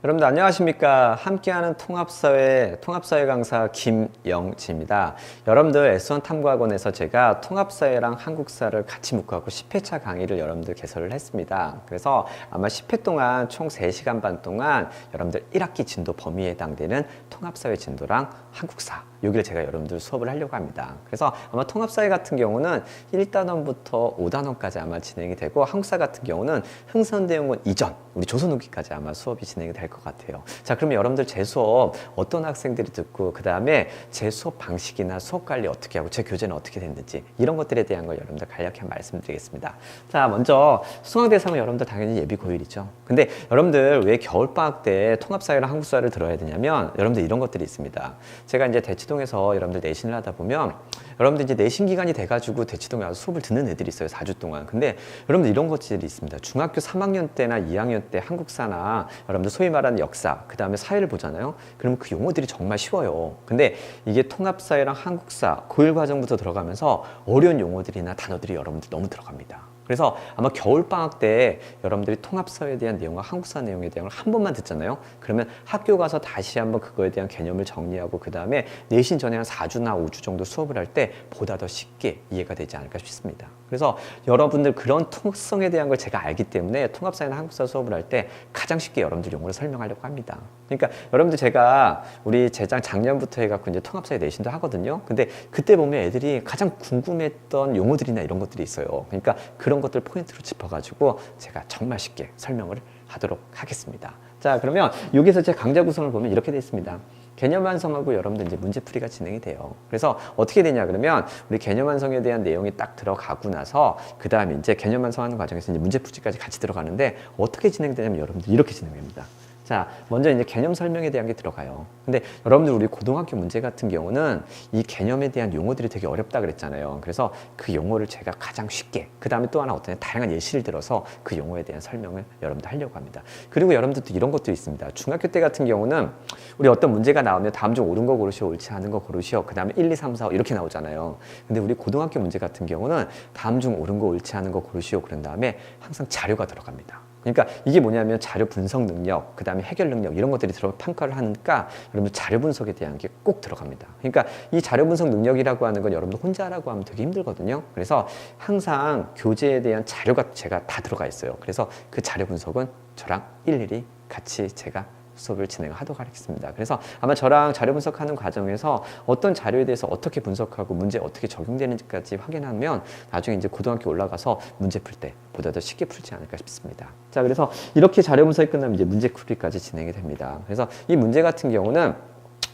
여러분들 안녕하십니까? 함께하는 통합사회 강사 김영지입니다. 여러분들 S1 탐구학원에서 제가 통합사회랑 한국사를 같이 묶어갖고 10회차 강의를 여러분들 개설을 했습니다. 그래서 아마 10회 동안 총 3시간 반 동안 여러분들 1학기 진도 범위에 해당되는 통합사회 진도랑 한국사 여기를 제가 여러분들 수업을 하려고 합니다. 그래서 아마 통합사회 같은 경우는 1단원부터 5단원까지 아마 진행이 되고 한국사 같은 경우는 흥선대원군 이전 우리 조선 후기까지 아마 수업이 진행이 될 것 같아요. 자, 그러면 여러분들 제 수업 어떤 학생들이 듣고 그 다음에 제 수업 방식이나 수업 관리 어떻게 하고 제 교재는 어떻게 됐는지 이런 것들에 대한 걸 여러분들 간략히 말씀드리겠습니다. 자, 먼저 수강 대상은 여러분들 당연히 예비 고1이죠. 근데 여러분들 왜 겨울방학 때 통합사회랑 한국사를 들어야 되냐면 여러분들 이런 것들이 있습니다. 제가 이제 대치동에서 여러분들 내신을 하다 보면 여러분들 이제 내신 기간이 돼가지고 대치동에 와서 수업을 듣는 애들이 있어요. 4주 동안. 근데 여러분들 이런 것들이 있습니다. 중학교 3학년 때나 2학년 때 한국사나 여러분들 소위 말하는 역사, 그 다음에 사회를 보잖아요. 그러면 그 용어들이 정말 쉬워요. 근데 이게 통합사회랑 한국사, 고1 과정부터 들어가면서 어려운 용어들이나 단어들이 여러분들 너무 들어갑니다. 그래서 아마 겨울방학 때 여러분들이 통합사회에 대한 내용과 한국사 내용에 대한 걸 한 번만 듣잖아요. 그러면 학교 가서 다시 한번 그거에 대한 개념을 정리하고 그 다음에 내신 전에 한 4주나 5주 정도 수업을 할 때 보다 더 쉽게 이해가 되지 않을까 싶습니다. 그래서 여러분들 그런 특성에 대한 걸 제가 알기 때문에 통합사회나 한국사 수업을 할 때 가장 쉽게 여러분들 용어를 설명하려고 합니다. 그러니까 여러분들 제가 우리 작년부터 해갖고 이제 통합사회 내신도 하거든요. 근데 그때 보면 애들이 가장 궁금했던 용어들이나 이런 것들이 있어요. 그러니까 그런 것들 포인트로 짚어가지고 제가 정말 쉽게 설명을 하도록 하겠습니다. 자, 그러면 여기서 제 강좌 구성을 보면 이렇게 되어 있습니다. 개념 완성하고 여러분들 이제 문제풀이가 진행이 돼요. 그래서 어떻게 되냐 그러면 우리 개념 완성에 대한 내용이 딱 들어가고 나서 그 다음에 이제 개념 완성하는 과정에서 이제 문제풀이까지 같이 들어가는데 어떻게 진행되냐면 여러분들 이렇게 진행됩니다. 자, 먼저 이제 개념 설명에 대한 게 들어가요. 근데 여러분들 우리 고등학교 문제 같은 경우는 이 개념에 대한 용어들이 되게 어렵다 그랬잖아요. 그래서 그 용어를 제가 가장 쉽게, 그 다음에 또 하나 어떤 다양한 예시를 들어서 그 용어에 대한 설명을 여러분들 하려고 합니다. 그리고 여러분들도 이런 것도 있습니다. 중학교 때 같은 경우는 우리 어떤 문제가 나오면 다음 중 옳은 거 고르시오, 옳지 않은 거 고르시오, 그 다음에 1, 2, 3, 4, 5 이렇게 나오잖아요. 근데 우리 고등학교 문제 같은 경우는 다음 중 옳은 거, 옳지 않은 거 고르시오, 그런 다음에 항상 자료가 들어갑니다. 그러니까 이게 뭐냐면 자료 분석 능력, 그 다음에 해결 능력 이런 것들이 평가를 하니까 여러분들 자료 분석에 대한 게 꼭 들어갑니다. 그러니까 이 자료 분석 능력이라고 하는 건 여러분들 혼자 하라고 하면 되게 힘들거든요. 그래서 항상 교재에 대한 자료가 제가 다 들어가 있어요. 그래서 그 자료 분석은 저랑 일일이 같이 제가 수업을 진행하도록 하겠습니다. 그래서 아마 저랑 자료 분석하는 과정에서 어떤 자료에 대해서 어떻게 분석하고 문제 어떻게 적용되는지까지 확인하면 나중에 이제 고등학교 올라가서 문제 풀 때 보다 더 쉽게 풀지 않을까 싶습니다. 자, 그래서 이렇게 자료 분석이 끝나면 이제 문제 풀이까지 진행이 됩니다. 그래서 이 문제 같은 경우는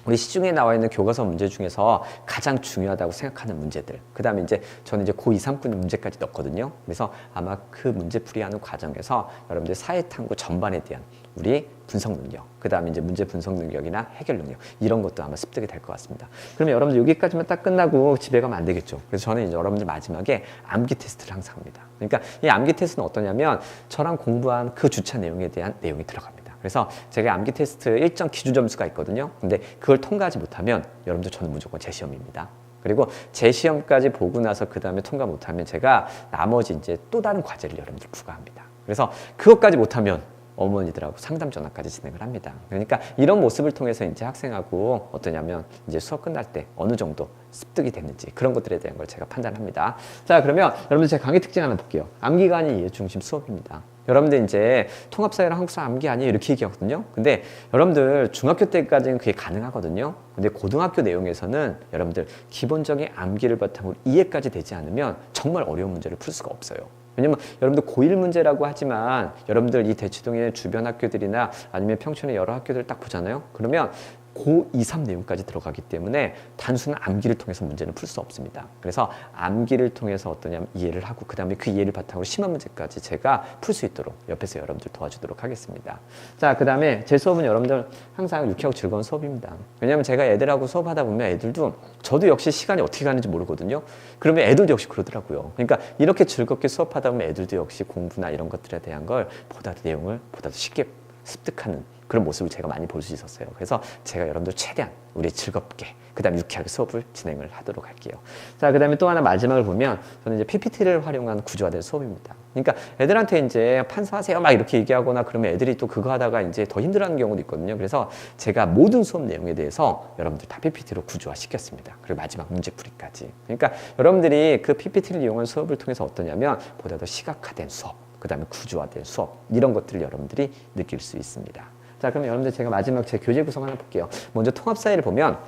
우리 시중에 나와 있는 교과서 문제 중에서 가장 중요하다고 생각하는 문제들. 그 다음에 이제 저는 이제 고2, 3군 문제까지 넣거든요. 그래서 아마 그 문제 풀이하는 과정에서 여러분들 사회탐구 전반에 대한 우리 분석 능력, 그 다음에 이제 문제 분석 능력이나 해결 능력 이런 것도 아마 습득이 될 것 같습니다. 그러면 여러분들 여기까지만 딱 끝나고 집에 가면 안 되겠죠. 그래서 저는 이제 여러분들 마지막에 암기 테스트를 항상 합니다. 그러니까 이 암기 테스트는 어떠냐면 저랑 공부한 그 주차 내용에 대한 내용이 들어갑니다. 그래서 제가 암기 테스트 일정 기준 점수가 있거든요. 근데 그걸 통과하지 못하면 여러분들 저는 무조건 재시험입니다. 그리고 재시험까지 보고 나서 그 다음에 통과 못하면 제가 나머지 이제 또 다른 과제를 여러분들 부과합니다. 그래서 그것까지 못하면 어머니들하고 상담 전화까지 진행을 합니다. 그러니까 이런 모습을 통해서 이제 학생하고 어떠냐면 이제 수업 끝날 때 어느 정도 습득이 됐는지 그런 것들에 대한 걸 제가 판단합니다. 자, 그러면 여러분들 제가 강의 특징 하나 볼게요. 암기가 아닌 이해 중심 수업입니다. 여러분들 이제 통합사회랑 한국사 암기 아니에요 이렇게 얘기하거든요. 근데 여러분들 중학교 때까지는 그게 가능하거든요. 근데 고등학교 내용에서는 여러분들 기본적인 암기를 바탕으로 이해까지 되지 않으면 정말 어려운 문제를 풀 수가 없어요. 왜냐면 여러분들 고1 문제라고 하지만 여러분들 이 대치동의 주변 학교들이나 아니면 평촌의 여러 학교들 딱 보잖아요. 그러면 고2, 3 내용까지 들어가기 때문에 단순한 암기를 통해서 문제는 풀 수 없습니다. 그래서 암기를 통해서 어떠냐면 이해를 하고 그 다음에 그 이해를 바탕으로 심한 문제까지 제가 풀 수 있도록 옆에서 여러분들 도와주도록 하겠습니다. 자, 그 다음에 제 수업은 여러분들 항상 유쾌하고 즐거운 수업입니다. 왜냐하면 제가 애들하고 수업하다 보면 애들도 저도 역시 시간이 어떻게 가는지 모르거든요. 그러면 애들도 역시 그러더라고요. 그러니까 이렇게 즐겁게 수업하다 보면 애들도 역시 공부나 이런 것들에 대한 걸 내용을 보다 더 쉽게 습득하는 그런 모습을 제가 많이 볼 수 있었어요. 그래서 제가 여러분들 최대한 우리 즐겁게 그다음 유쾌하게 수업을 진행을 하도록 할게요. 자, 그다음에 또 하나 마지막을 보면 저는 이제 PPT를 활용한 구조화된 수업입니다. 그러니까 애들한테 이제 판사하세요 막 이렇게 얘기하거나 그러면 애들이 또 그거 하다가 이제 더 힘들어하는 경우도 있거든요. 그래서 제가 모든 수업 내용에 대해서 여러분들 다 PPT로 구조화 시켰습니다. 그리고 마지막 문제풀이까지. 그러니까 여러분들이 그 PPT를 이용한 수업을 통해서 어떠냐면 보다 더 시각화된 수업, 그다음에 구조화된 수업 이런 것들을 여러분들이 느낄 수 있습니다. 자, 그럼 여러분들 제가 마지막 제 교재 구성 하나 볼게요. 먼저 통합사회를 보면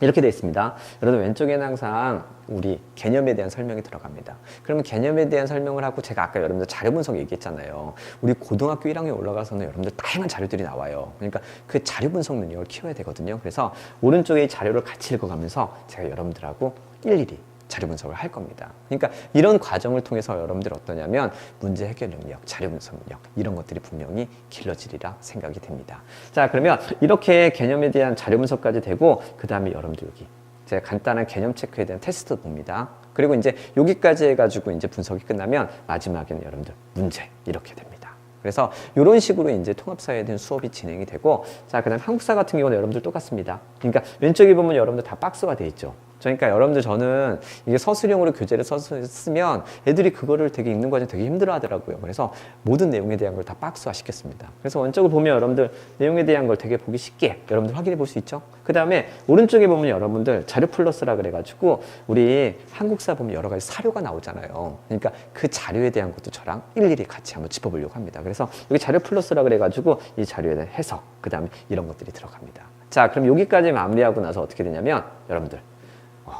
이렇게 되어 있습니다. 여러분 왼쪽에는 항상 우리 개념에 대한 설명이 들어갑니다. 그러면 개념에 대한 설명을 하고 제가 아까 여러분들 자료 분석 얘기했잖아요. 우리 고등학교 1학년 올라가서는 여러분들 다양한 자료들이 나와요. 그러니까 그 자료 분석 능력을 키워야 되거든요. 그래서 오른쪽에 이 자료를 같이 읽어가면서 제가 여러분들하고 일일이 자료 분석을 할 겁니다. 그러니까 이런 과정을 통해서 여러분들 어떠냐면 문제 해결 능력, 자료 분석 능력 이런 것들이 분명히 길러지리라 생각이 됩니다. 자, 그러면 이렇게 개념에 대한 자료 분석까지 되고 그 다음에 여러분들 여기 제가 간단한 개념 체크에 대한 테스트 봅니다. 그리고 이제 여기까지 해가지고 이제 분석이 끝나면 마지막에는 여러분들 문제 이렇게 됩니다. 그래서 이런 식으로 이제 통합사회에 대한 수업이 진행이 되고, 자, 그다음 한국사 같은 경우는 여러분들 똑같습니다. 그러니까 왼쪽에 보면 여러분들 다 박스가 돼 있죠. 그러니까 여러분들 저는 이게 서술형으로 교재를 쓰면 애들이 그거를 되게 읽는 과정 되게 힘들어 하더라고요. 그래서 모든 내용에 대한 걸 다 박스화 시켰습니다. 그래서 왼쪽을 보면 여러분들 내용에 대한 걸 되게 보기 쉽게 여러분들 확인해 볼 수 있죠. 그 다음에 오른쪽에 보면 여러분들 자료 플러스라 그래가지고 우리 한국사 보면 여러 가지 사료가 나오잖아요. 그러니까 그 자료에 대한 것도 저랑 일일이 같이 한번 짚어보려고 합니다. 그래서 여기 자료 플러스라 그래가지고 이 자료에 대한 해석, 그 다음에 이런 것들이 들어갑니다. 자, 그럼 여기까지 마무리하고 나서 어떻게 되냐면 여러분들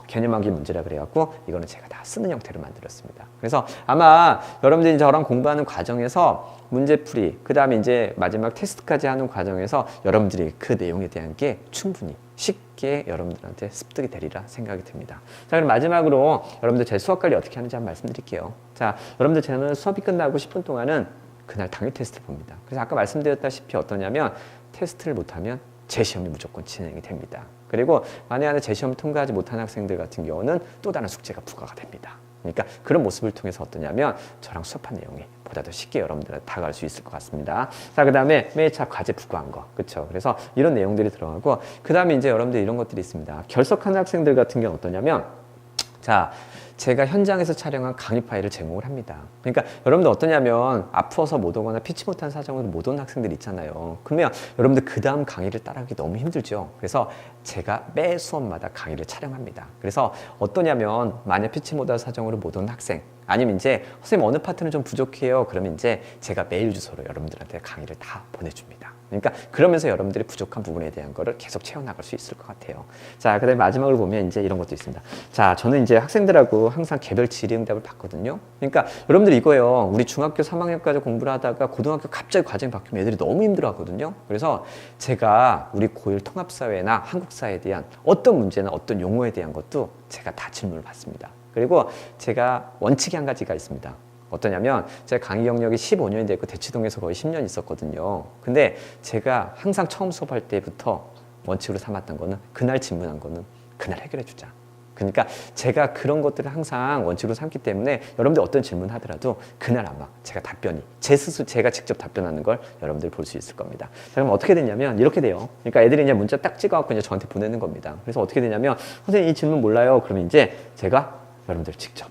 개념하기 문제라 그래갖고 이거는 제가 다 쓰는 형태로 만들었습니다. 그래서 아마 여러분들이 저랑 공부하는 과정에서 문제풀이, 그 다음에 이제 마지막 테스트까지 하는 과정에서 여러분들이 그 내용에 대한 게 충분히 쉽게 여러분들한테 습득이 되리라 생각이 듭니다. 자, 그럼 마지막으로 여러분들 제 수업 관리 어떻게 하는지 한번 말씀드릴게요. 자, 여러분들 저는 수업이 끝나고 10분 동안은 그날 당일 테스트 봅니다. 그래서 아까 말씀드렸다시피 어떠냐면 테스트를 못하면 재시험이 무조건 진행이 됩니다. 그리고 만약에 재시험 통과하지 못한 학생들 같은 경우는 또 다른 숙제가 부과가 됩니다. 그러니까 그런 모습을 통해서 어떠냐면 저랑 수업한 내용이 보다 더 쉽게 여러분들한테 다가갈 수 있을 것 같습니다. 자, 그 다음에 매차 과제 부과한 거, 그렇죠? 그래서 이런 내용들이 들어가고 그 다음에 이제 여러분들 이런 것들이 있습니다. 결석하는 학생들 같은 경우 어떠냐면 자, 제가 현장에서 촬영한 강의 파일을 제공을 합니다. 그러니까 여러분들 어떠냐면 아파서 못 오거나 피치 못한 사정으로 못 온 학생들 있잖아요. 그러면 여러분들 그 다음 강의를 따라하기 너무 힘들죠. 그래서 제가 매 수업마다 강의를 촬영합니다. 그래서 어떠냐면 만약 피치 못한 사정으로 못 온 학생, 아니면 이제 선생님 어느 파트는 좀 부족해요. 그러면 이제 제가 메일 주소로 여러분들한테 강의를 다 보내줍니다. 그러니까 그러면서 여러분들이 부족한 부분에 대한 거를 계속 채워나갈 수 있을 것 같아요. 자, 그 다음에 마지막으로 보면 이제 이런 것도 있습니다. 자, 저는 이제 학생들하고 항상 개별 질의응답을 받거든요. 그러니까 여러분들 이거예요. 우리 중학교 3학년까지 공부를 하다가 고등학교 갑자기 과정이 바뀌면 애들이 너무 힘들어 하거든요. 그래서 제가 우리 고1 통합사회나 한국사에 대한 어떤 문제나 어떤 용어에 대한 것도 제가 다 질문을 받습니다. 그리고 제가 원칙이 한 가지가 있습니다. 어떠냐면 제가 강의 경력이 15년이 됐고 대치동에서 거의 10년 있었거든요. 근데 제가 항상 처음 수업할 때부터 원칙으로 삼았던 거는 그날 질문한 거는 그날 해결해 주자. 그러니까 제가 그런 것들을 항상 원칙으로 삼기 때문에 여러분들 어떤 질문 하더라도 그날 아마 제가 답변이 제 스스로 제가 직접 답변하는 걸 여러분들이 볼 수 있을 겁니다. 자, 그럼 어떻게 되냐면 이렇게 돼요. 그러니까 애들이 이제 문자 딱 찍어갖고 이제 저한테 보내는 겁니다. 그래서 어떻게 되냐면 선생님 이 질문 몰라요. 그러면 이제 제가 여러분들 직접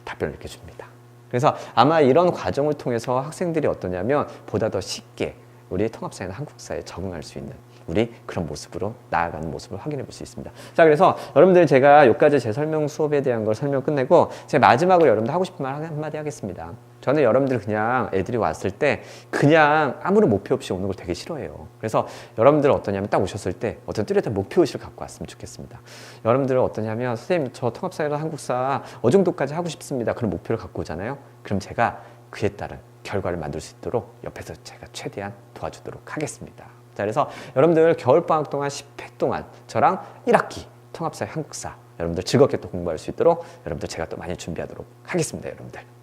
답변을 이렇게 줍니다. 그래서 아마 이런 과정을 통해서 학생들이 어떠냐면 보다 더 쉽게 우리 통합사회나 한국사에 적응할 수 있는 우리 그런 모습으로 나아가는 모습을 확인해 볼 수 있습니다. 자, 그래서 여러분들 제가 여기까지 제 설명 수업에 대한 걸 설명 끝내고 제가 마지막으로 여러분들 하고 싶은 말 한마디 하겠습니다. 저는 여러분들 그냥 애들이 왔을 때 그냥 아무런 목표 없이 오는 걸 되게 싫어해요. 그래서 여러분들 어떠냐면 딱 오셨을 때 어떤 뚜렷한 목표의식을 갖고 왔으면 좋겠습니다. 여러분들은 어떠냐면 선생님 저 통합사회나 한국사 어느 정도까지 하고 싶습니다. 그런 목표를 갖고 오잖아요. 그럼 제가 그에 따른 결과를 만들 수 있도록 옆에서 제가 최대한 도와주도록 하겠습니다. 자, 그래서 여러분들 겨울방학 동안 10회 동안 저랑 1학기 통합사회 한국사 여러분들 즐겁게 또 공부할 수 있도록 여러분들 제가 또 많이 준비하도록 하겠습니다. 여러분들.